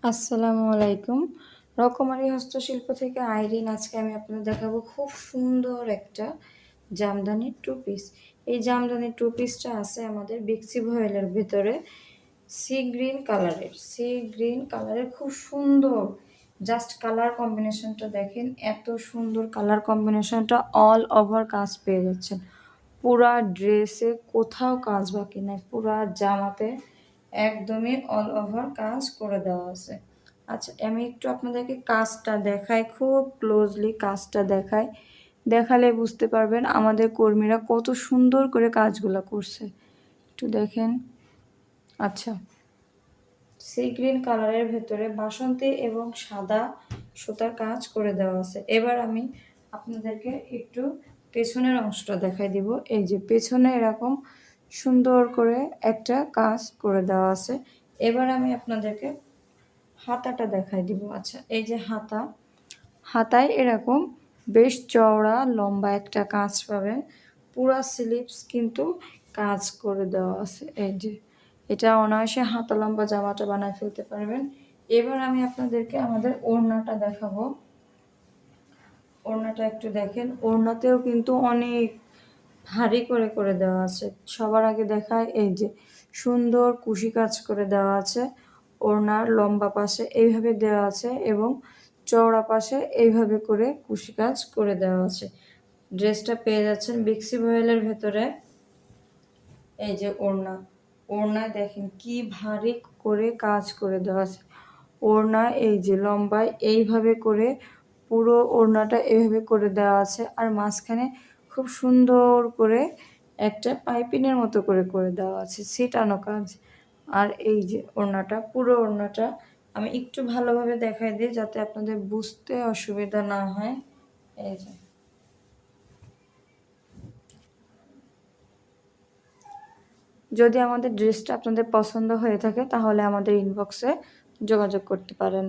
আসসালামু আলাইকুম। রকমারি হস্তশিল্প থেকে আইরিন। আজকে আমি আপনাদের দেখাবো খুব সুন্দর একটা জামদানির টু পিস। এই জামদানির টু পিসটা আছে আমাদের বিক্সি ভয়েলের ভিতরে সি গ্রিন কালারের খুব সুন্দর। জাস্ট কালার কম্বিনেশনটা দেখেন, এত সুন্দর কালার কম্বিনেশনটা। অল ওভার কাজ পেয়ে যাচ্ছেন। পুরা ড্রেসে কোথাও কাজ বাকি নাই, পুরা জামাতে একদমই অল ওভার কাজ করে দেওয়া আছে। আচ্ছা, আমি একটু আপনাদেরকে কাজটা দেখাই, খুব ক্লোজলি কাজটা দেখালে বুঝতে পারবেন আমাদের কর্মীরা কত সুন্দর করে কাজগুলো করছে। একটু দেখেন। আচ্ছা, সি গ্রিন কালারের ভেতরে বাসন্তী এবং সাদা সুতার কাজ করে দেওয়া আছে। এবার আমি আপনাদেরকে একটু পেছনের অংশটা দেখাই দিব। এই যে পেছনে এরকম সুন্দর করে একটা কাজ করে দেওয়া আছে। এবার আমি আপনাদেরকে হাতাটা দেখাই দিব। আচ্ছা, এই যে হাতায় এরকম বেশ চওড়া লম্বা একটা কাজ পাবেন। পুরা স্লিভস কিন্তু কাজ করে দেওয়া আছে। এই যে এটা অনায়াসে হাতা লম্বা জামাটা বানায় ফেলতে পারবেন। এবার আমি আপনাদেরকে আমাদের ওড়নাটা দেখাবো। ওড়নাটা একটু দেখেন, ওড়নাতেও কিন্তু অনেক ভারী করে করে দেওয়া আছে। সবার আগে দেখায় এই যে সুন্দর কুশি কাজ করে দেওয়া আছে। ওড়নার লম্বা পাশে এইভাবে দেওয়া আছে এবং চওড়া পাশে এইভাবে করে কুশি কাজ করে দেওয়া আছে। ড্রেসটা পেয়ে যাচ্ছেন বিক্সি ভয়েলের ভেতরে। এই যে ওড়নায় দেখেন কি ভারী করে কাজ করে দেওয়া আছে। ওড়না এই যে লম্বায় এইভাবে করে পুরো ওড়নাটা এইভাবে করে দেওয়া আছে, আর মাঝখানে খুব সুন্দর করে একটা পাইপিনের মতো করে করে দেওয়া আছে ছিটানো কাজ। আর এই যে পুরো ওড়নাটা আমি একটু ভালোভাবে দেখাই দিই যাতে আপনাদের বুঝতে অসুবিধা না হয়। এই যে যদি আমাদের ড্রেসটা আপনাদের পছন্দ হয়ে থাকে তাহলে আমাদের ইনবক্সে যোগাযোগ করতে পারেন।